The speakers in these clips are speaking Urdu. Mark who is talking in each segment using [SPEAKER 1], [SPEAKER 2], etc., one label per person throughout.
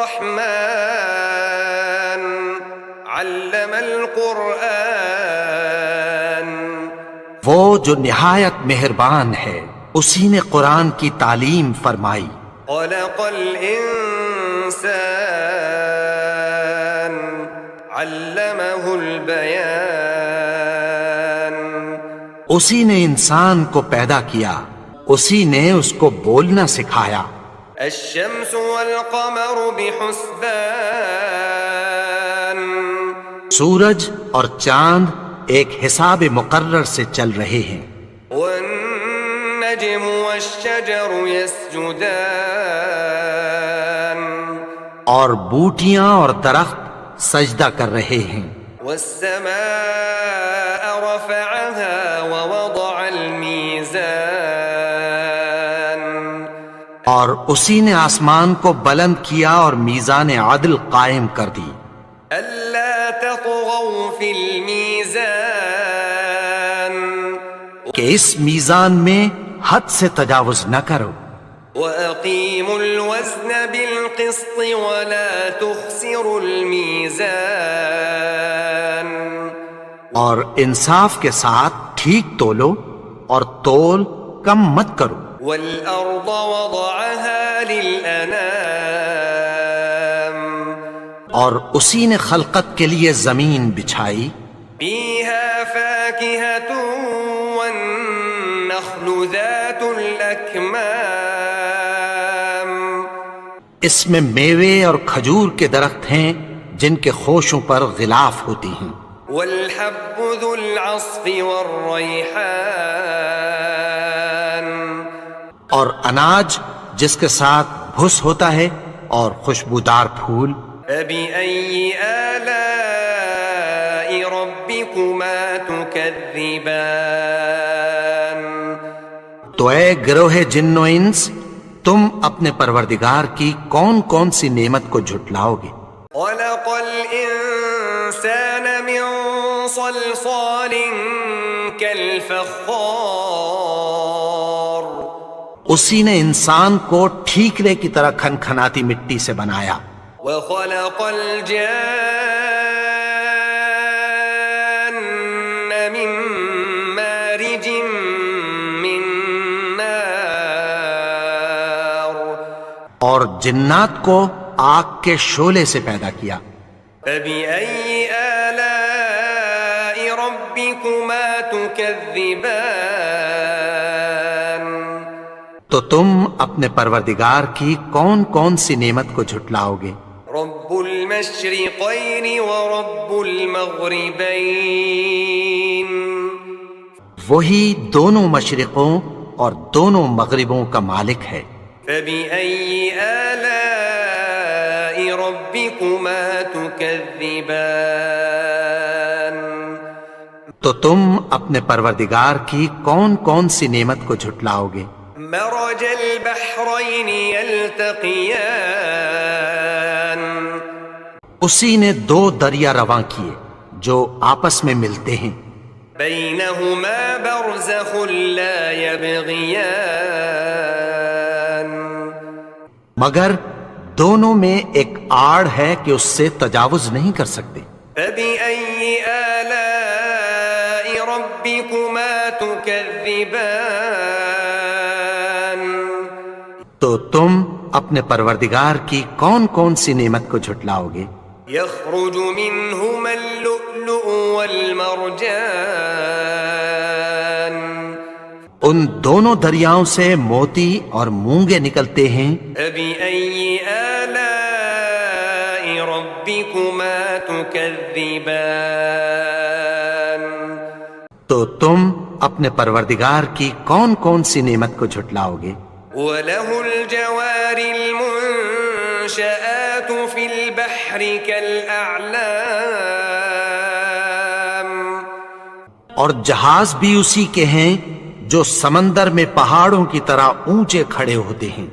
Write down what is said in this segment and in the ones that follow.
[SPEAKER 1] الرحمن علم القرآن.
[SPEAKER 2] وہ جو نہایت مہربان ہے اسی نے قرآن کی تعلیم فرمائی.
[SPEAKER 1] خلق الانسان علمہ البیان.
[SPEAKER 2] اسی نے انسان کو پیدا کیا، اسی نے اس کو بولنا سکھایا.
[SPEAKER 1] الشمس والقمر بحسبان.
[SPEAKER 2] سورج اور چاند ایک حساب مقرر سے چل رہے ہیں.
[SPEAKER 1] والنجم والشجر يسجدان.
[SPEAKER 2] اور بوٹیاں اور درخت سجدہ کر رہے ہیں.
[SPEAKER 1] والسماء رفعها ووضع الميزان.
[SPEAKER 2] اور اسی نے آسمان کو بلند کیا اور میزان عدل قائم کر دی.
[SPEAKER 1] ألا تطغوا في الميزان.
[SPEAKER 2] کہ اس میزان میں حد سے تجاوز نہ کرو.
[SPEAKER 1] وأقيموا الوزن بالقسط ولا تخسروا الميزان.
[SPEAKER 2] اور انصاف کے ساتھ ٹھیک تولو اور تول کم مت کرو.
[SPEAKER 1] والأرض وضعها للأنام.
[SPEAKER 2] اور اسی نے خلقت کے لیے زمین بچھائی.
[SPEAKER 1] فيها فاكهة والنخل ذات الأكمام.
[SPEAKER 2] اس میں میوے اور کھجور کے درخت ہیں جن کے خوشوں پر غلاف ہوتی ہیں.
[SPEAKER 1] والحب ذو العصف والريحان.
[SPEAKER 2] اور اناج جس کے ساتھ بھس ہوتا ہے اور خوشبودار پھول.
[SPEAKER 1] فبأي آلاء ربكما تكذبان.
[SPEAKER 2] تو اے گروہ جن و انس، تم اپنے پروردگار کی کون کون سی نعمت کو جھٹلاؤ گے؟
[SPEAKER 1] خلق الإنسان من صلصال كالفخار.
[SPEAKER 2] اسی نے انسان کو ٹھیکرے کی طرح کھنکھناتی مٹی سے بنایا.
[SPEAKER 1] وخلق الجان من مارج من نار.
[SPEAKER 2] اور جنات کو آگ کے شعلے سے پیدا کیا.
[SPEAKER 1] فبأي آلاء ربكما تكذبان.
[SPEAKER 2] تو تم اپنے پروردگار کی کون کون سی نعمت کو جھٹلاؤ گے؟
[SPEAKER 1] رب المشرقين ورب المغربين.
[SPEAKER 2] وہی دونوں مشرقوں اور دونوں مغربوں کا مالک ہے.
[SPEAKER 1] فبأي آلاء ربكما تكذبان.
[SPEAKER 2] تو تم اپنے پروردگار کی کون کون سی نعمت کو جھٹلاؤ گے؟
[SPEAKER 1] مرج البحرين يلتقيان.
[SPEAKER 2] اسی نے دو دریا رواں کیے جو آپس میں ملتے ہیں.
[SPEAKER 1] بينهما برزخ لا يبغيان.
[SPEAKER 2] مگر دونوں میں ایک آڑ ہے کہ اس سے تجاوز نہیں کر سکتے.
[SPEAKER 1] فبأي آلاء ربكما تكذبان.
[SPEAKER 2] تو تم اپنے پروردگار کی کون کون سی نعمت کو جھٹلاؤ گے؟
[SPEAKER 1] يخرج منهما اللؤلؤ والمرجان.
[SPEAKER 2] ان دونوں دریاؤں سے موتی اور مونگے نکلتے ہیں.
[SPEAKER 1] فبأي آلاء ربكما تكذبان.
[SPEAKER 2] تو تم اپنے پروردگار کی کون کون سی نعمت کو جھٹلاؤ گے؟
[SPEAKER 1] وله الجوار المنشآت في البحر كالأعلام.
[SPEAKER 2] اور جہاز بھی اسی کے ہیں جو سمندر میں پہاڑوں کی طرح اونچے کھڑے ہوتے ہیں.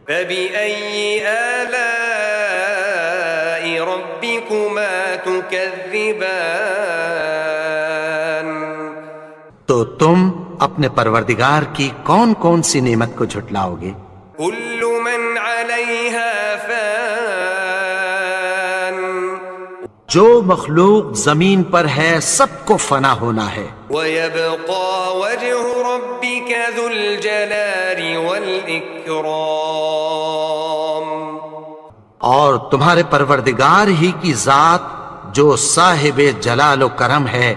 [SPEAKER 1] فبأي آلاء ربكما تكذبان.
[SPEAKER 2] تو تم اپنے پروردگار کی کون کون سی نعمت کو جھٹلاؤ گے؟
[SPEAKER 1] كل من عليها فان.
[SPEAKER 2] جو مخلوق زمین پر ہے سب کو فنا ہونا ہے،
[SPEAKER 1] وَيَبْقَى وَجْهُ رَبِّكَ ذُو الْجَلَالِ وَالْإِكْرَامِ،
[SPEAKER 2] اور تمہارے پروردگار ہی کی ذات جو صاحب جلال و کرم ہے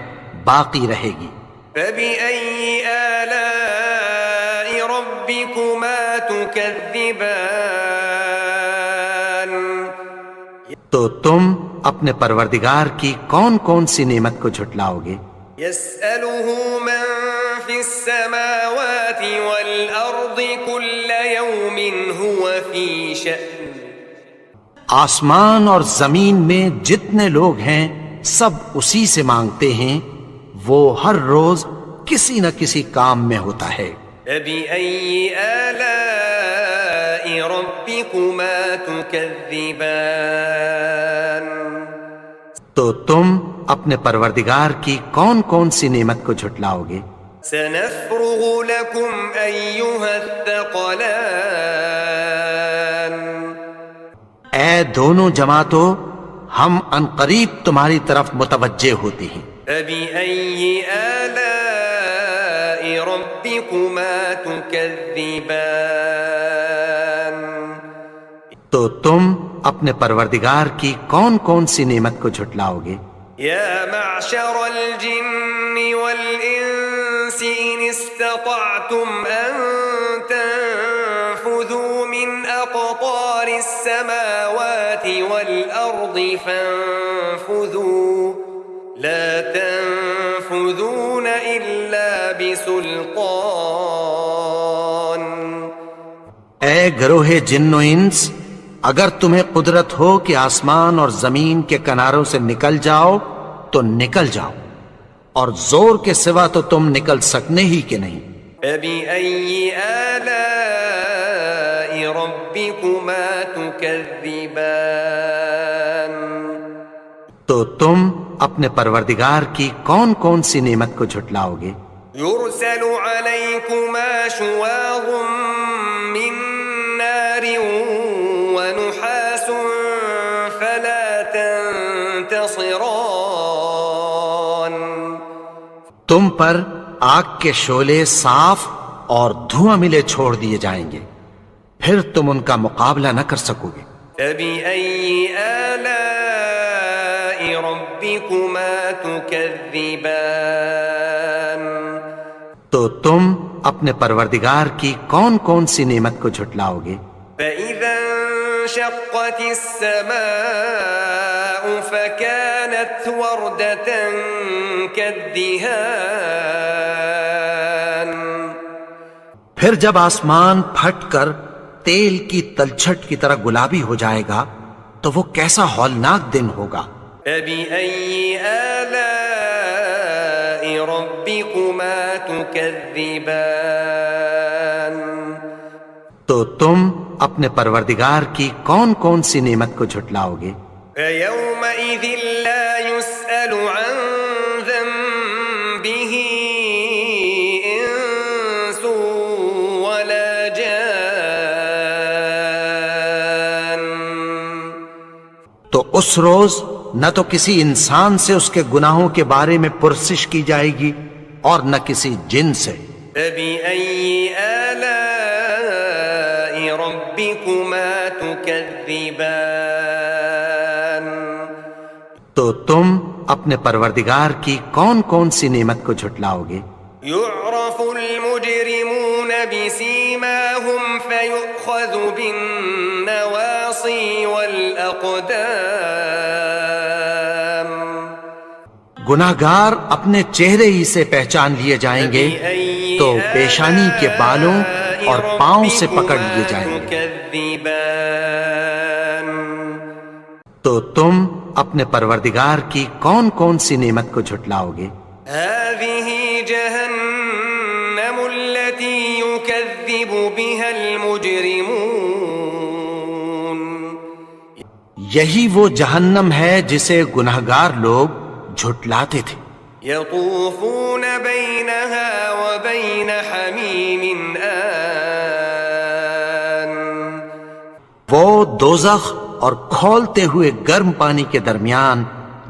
[SPEAKER 2] باقی رہے گی۔
[SPEAKER 1] فَبِأَيِّ آلَاءِ رَبِّكُمَا تُكَذِّبَانِ،
[SPEAKER 2] تو تم اپنے پروردگار کی کون کون سی نعمت کو جھٹلاؤ گے؟
[SPEAKER 1] يَسْأَلُهُ مَن فِي السَّمَاوَاتِ وَالْأَرْضِ كُلَّ يَوْمٍ هُوَ فِي شَأْنٍ،
[SPEAKER 2] آسمان اور زمین میں جتنے لوگ ہیں سب اسی سے مانگتے ہیں، وہ ہر روز کسی نہ کسی کام میں ہوتا ہے۔
[SPEAKER 1] فَبِأَيِّ آلَاءِ رَبِّكُمَا تُكَذِّبَانِ،
[SPEAKER 2] تو تم اپنے پروردگار کی کون کون سی نعمت کو جھٹلاؤ گے؟
[SPEAKER 1] سَنَفْرُغُ لَكُمْ أَيُّهَ الثَّقَلَانِ،
[SPEAKER 2] اے دونوں جماعتوں، ہم عنقریب تمہاری طرف متوجہ ہوتے ہیں۔
[SPEAKER 1] فَبِأَيِّ آلَاءِ رَبِّكُمَا تُكَذِّبَانِ،
[SPEAKER 2] تو تم اپنے پروردگار کی کون کون سی نعمت کو جھٹلاؤ گے؟
[SPEAKER 1] يَا مَعْشَرَ الْجِنِّ وَالْإِنسِ إِنِ اسْتَطَعْتُمْ أَن تَنفُذُوا مِنْ أَقْطَارِ السَّمَاوَاتِ وَالْأَرْضِ فَانفُذُوا لَا تَنفُذُونَ إِلَّا بِسُلْطَانٍ۔
[SPEAKER 2] اے گروہ جن و انس، اگر تمہیں قدرت ہو کہ آسمان اور زمین کے کناروں سے نکل جاؤ تو نکل جاؤ، اور زور کے سوا تو تم نکل سکنے ہی کہ نہیں۔
[SPEAKER 1] فَبِأَيِّ آلَاءِ رَبِّكُمَا تُكَذِّبَانِ،
[SPEAKER 2] تو تم اپنے پروردگار کی کون کون سی نعمت کو جھٹلاؤ گے؟
[SPEAKER 1] يُرْسَلُ عَلَيْكُمَا شُوَاظٌ مِّن نَّارٍ وَنُحَاسٌ فَلَا تَنتَصِرَانِ،
[SPEAKER 2] تم پر آگ کے شعلے صاف اور دھواں ملے چھوڑ دیے جائیں گے، پھر تم ان کا مقابلہ نہ کر سکو گے۔
[SPEAKER 1] فَبِأَيِّ آلَاءِ رَبِّكُمَا تُكَذِّبَانِ،
[SPEAKER 2] تو تم اپنے پروردگار کی کون کون سی نعمت کو جھٹلاؤ گے؟
[SPEAKER 1] فَإِذَا انشَقَّتِ السَّمَاءُ فَكَانَتْ وَرْدَةً كَالدِّهَانِ،
[SPEAKER 2] پھر جب آسمان پھٹ کر تیل کی تلچھٹ کی طرح گلابی ہو جائے گا تو وہ کیسا ہولناک دن ہوگا۔
[SPEAKER 1] فَبِأَيِّ آلَاءِ رَبِّكُمَا تُكَذِّبَانِ،
[SPEAKER 2] تو تم اپنے پروردگار کی کون کون سی نعمت کو جھٹلاؤ گے؟
[SPEAKER 1] فَيَوْمَئِذٍ لَا يُسْأَلُ عَن ذَنبِهِ إِنسٌ وَلَا جَانٌّ،
[SPEAKER 2] تو اس روز نہ تو کسی انسان سے اس کے گناہوں کے بارے میں پرسش کی جائے گی اور نہ کسی جن سے۔
[SPEAKER 1] فَبِأَيِّ آلَاءِ رَبِّكُمَا تُكَذِّبَانِ،
[SPEAKER 2] تو تم اپنے پروردگار کی کون کون سی نعمت کو جھٹلاؤ گے؟
[SPEAKER 1] يُعْرَفُ الْمُجْرِمُونَ بِسِيمَاهُمْ فَيُؤْخَذُ بِالنَّوَاصِي وَالْأَقْدَامِ،
[SPEAKER 2] گناہگار اپنے چہرے ہی سے پہچان لیے جائیں گے تو پیشانی کے بالوں اور پاؤں سے پکڑ لیے جائیں گے۔
[SPEAKER 1] تُكَذِّبَانِ،
[SPEAKER 2] تو تم اپنے پروردگار کی کون کون سی نعمت کو جھٹلاؤ گے؟
[SPEAKER 1] هَذِهِ جَهَنَّمُ الَّتِي يُكَذِّبُ بِهَا الْمُجْرِمُونَ،
[SPEAKER 2] یہی وہ جہنم ہے جسے گناہگار لوگ جھٹلاتے تھے۔
[SPEAKER 1] يَطُوفُونَ بَيْنَهَا وَبَيْنَ حَمِيمٍ آنٍ،
[SPEAKER 2] وہ دوزخ اور کھولتے ہوئے گرم پانی کے درمیان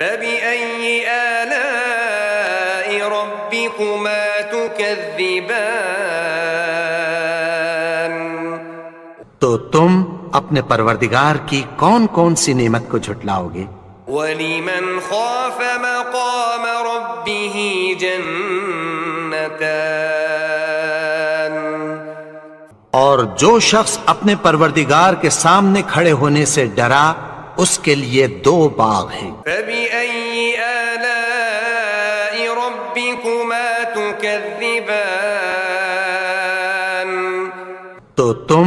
[SPEAKER 1] فبأي آلاء ربكما تكذبان
[SPEAKER 2] تو تم اپنے پروردگار کی کون کون سی نعمت کو جھٹلاؤگے؟
[SPEAKER 1] ولمن خاف مقام ربه جنتان
[SPEAKER 2] اور جو شخص اپنے پروردگار کے سامنے کھڑے ہونے سے ڈرا اس کے لیے 2 باغ ہیں۔
[SPEAKER 1] فبأي آلاء ربكما تكذبان
[SPEAKER 2] تو تم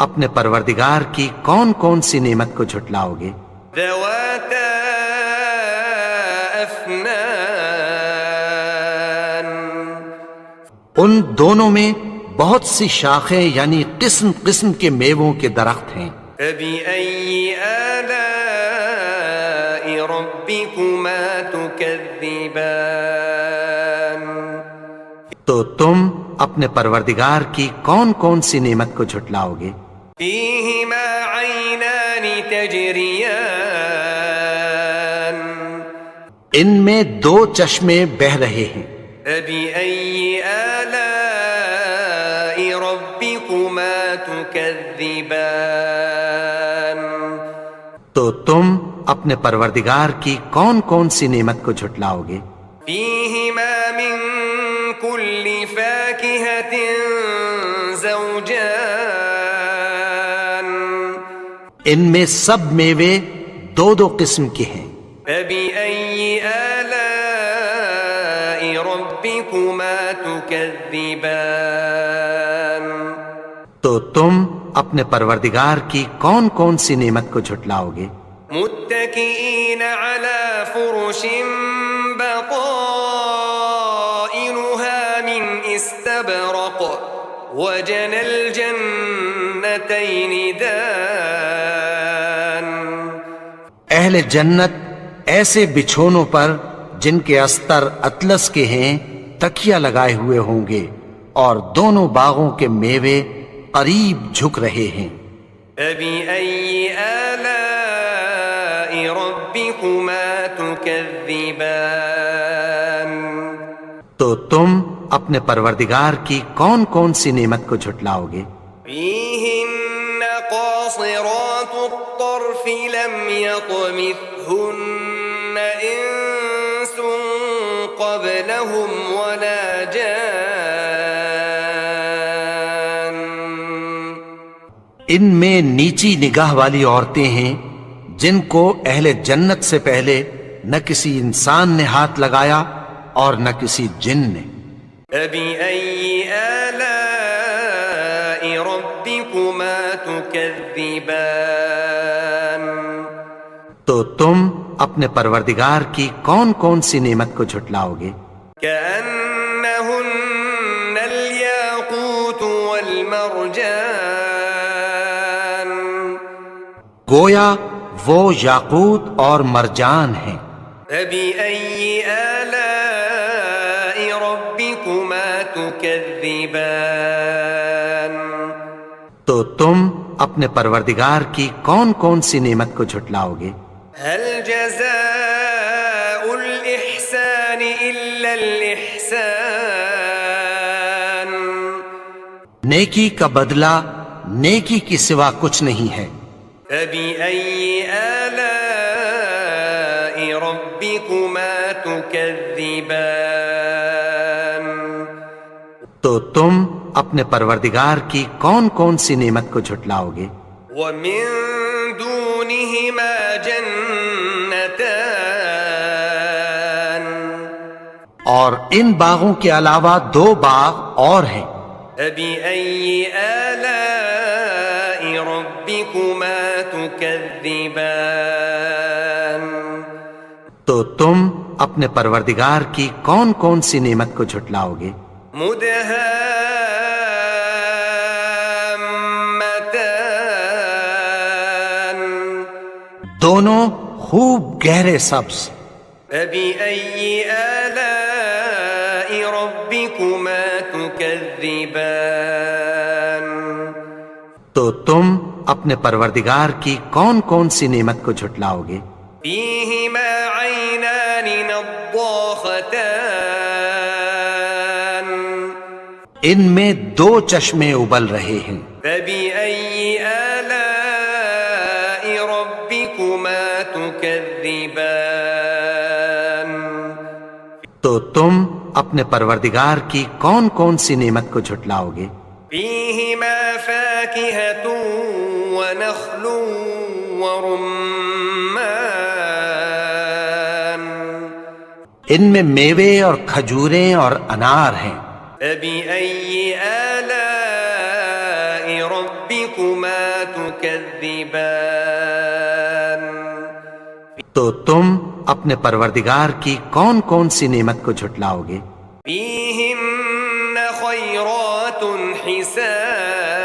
[SPEAKER 2] اپنے پروردگار کی کون کون سی نعمت کو جھٹلاؤگے؟
[SPEAKER 1] ذواتا أفنان
[SPEAKER 2] ان دونوں میں بہت سی شاخیں یعنی قسم قسم کے میووں کے درخت ہیں۔
[SPEAKER 1] فبأي آلاء ربكما تكذبان
[SPEAKER 2] تو تم اپنے پروردگار کی کون کون سی نعمت کو جھٹلاؤگے؟
[SPEAKER 1] فيهما عينان تجريان
[SPEAKER 2] ان میں 2 چشمے بہ رہے ہیں۔
[SPEAKER 1] فبأي آلاء ربكما تكذبان
[SPEAKER 2] تو تم اپنے پروردگار کی کون کون سی نعمت کو جھٹلاؤگے؟
[SPEAKER 1] فيهما من كل فاكهة زوجان
[SPEAKER 2] ان میں سب میوے 2 قسم کے ہیں۔
[SPEAKER 1] فبأي آلاء ربكما تكذبان
[SPEAKER 2] تو تم اپنے پروردگار کی کون کون سی نعمت کو جھٹلاؤگے؟
[SPEAKER 1] متكئين على فرش بطائنها من استبرق وجنى الجنتين دان
[SPEAKER 2] اہل جنت ایسے بچھونوں پر جن کے استر اطلس کے ہیں تکیہ لگائے ہوئے ہوں گے اور دونوں باغوں کے میوے قریب جھک رہے ہیں۔
[SPEAKER 1] فبأي آلاء ربكما تكذبان
[SPEAKER 2] تو تم اپنے پروردگار کی کون کون سی نعمت کو جھٹلاؤگے؟
[SPEAKER 1] فيهن قاصرات الطرف لم يطمثهن إنس قبلهم ولا جان
[SPEAKER 2] ان میں نیچی نگاہ والی عورتیں ہیں جن کو اہل جنت سے پہلے نہ کسی انسان نے ہاتھ لگایا اور نہ کسی جن نے۔
[SPEAKER 1] فبأي آلاء ربكما تكذبان
[SPEAKER 2] تو تم اپنے پروردگار کی کون کون سی نعمت کو جھٹلاؤگے؟
[SPEAKER 1] كأنهن الياقوت والمرجان
[SPEAKER 2] گویا وہ یاقوت اور مرجان ہیں۔
[SPEAKER 1] فبأي آلاء ربكما تكذبان
[SPEAKER 2] تو تم اپنے پروردگار کی کون کون سی نعمت کو جھٹلاؤگے؟
[SPEAKER 1] هل جزاء الإحسان إلا الإحسان
[SPEAKER 2] نیکی کا بدلہ نیکی کی سوا کچھ نہیں ہے۔
[SPEAKER 1] فبأي آلاء ربكما تكذبان
[SPEAKER 2] تو تم اپنے پروردگار کی کون کون سی نعمت کو جھٹلاؤگے؟
[SPEAKER 1] ومن دونهما جنتان
[SPEAKER 2] اور ان باغوں کے علاوہ 2 باغ اور ہیں۔
[SPEAKER 1] فبأي آلاء ربكما تكذبان
[SPEAKER 2] تو تم اپنے پروردگار کی کون کون سی نعمت کو جھٹلاؤگے؟
[SPEAKER 1] مدهامتان
[SPEAKER 2] دونوں خوب گہرے سبز۔
[SPEAKER 1] فبأي آلاء ربكما تكذبان
[SPEAKER 2] تو تم اپنے پروردگار کی کون کون سی نعمت کو جھٹلاؤگے؟
[SPEAKER 1] فيهما عينان نضاختان
[SPEAKER 2] ان میں دو چشمے ابل رہے ہیں.
[SPEAKER 1] فبأي آلاء ربكما تكذبان
[SPEAKER 2] تو تم اپنے پروردگار کی کون کون سی نعمت کو جھٹلاؤ گے؟
[SPEAKER 1] فيهما فاكهة ونخل ورمان
[SPEAKER 2] ان میں میوے اور کھجوریں اور انار ہیں.
[SPEAKER 1] فبأي آلاء ربكما تكذبان
[SPEAKER 2] تو تم اپنے پروردگار کی کون کون سی نعمت کو جھٹلاؤ گے؟
[SPEAKER 1] فيهن خيرات حسان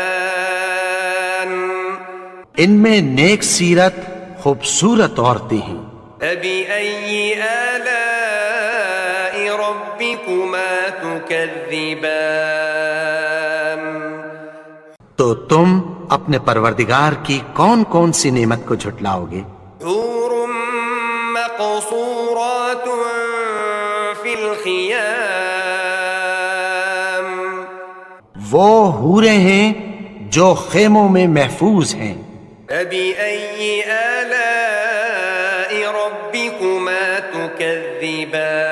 [SPEAKER 2] ان میں نیک سیرت خوبصورت عورتیں ہیں.
[SPEAKER 1] فبأي آلاء ربكما تكذبان
[SPEAKER 2] تو تم اپنے پروردگار کی کون کون سی نعمت کو جھٹلاؤ گے؟
[SPEAKER 1] حور مقصورات في الخيام
[SPEAKER 2] وہ حوریں ہیں جو خیموں میں محفوظ ہیں.
[SPEAKER 1] فبأي آلاء ربكما تكذبان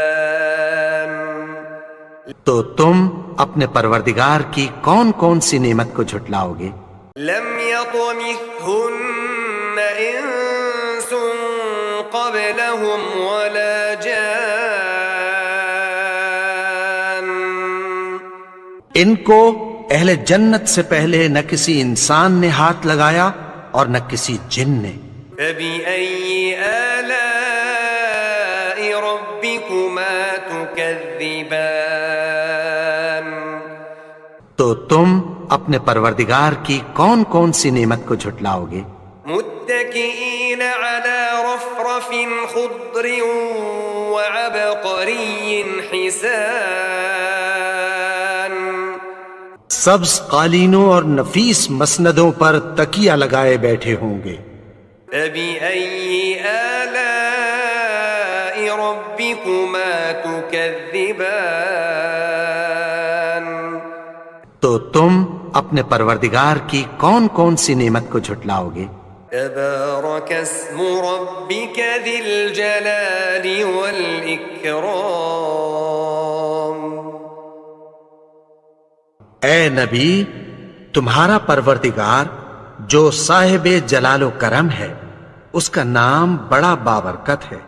[SPEAKER 2] تو تم اپنے پروردگار کی کون کون سی نعمت کو جھٹلاؤ گے؟
[SPEAKER 1] لم يطمثهن انس قبلهم ولا جان
[SPEAKER 2] ان کو اہل جنت سے پہلے نہ کسی انسان نے ہاتھ لگایا اور نہ کسی جن نے.
[SPEAKER 1] فبأي آلاء ربكما تكذبان
[SPEAKER 2] تو تم اپنے پروردگار کی کون کون سی نعمت کو جھٹلاؤ گے؟
[SPEAKER 1] متكئين على رفرف خضر وعبقري حسان
[SPEAKER 2] سبز قالینوں اور نفیس مسندوں پر تکیہ لگائے بیٹھے ہوں گے.
[SPEAKER 1] فبأي آلاء ربكما تكذبان
[SPEAKER 2] تو تم اپنے پروردگار کی کون کون سی نعمت کو جھٹلاؤ گے؟
[SPEAKER 1] تبارك اسم ربك ذي الجلال والإكرام
[SPEAKER 2] اے نبی، تمہارا پروردگار جو صاحب جلال و کرم ہے، اس کا نام بڑا بابرکت ہے.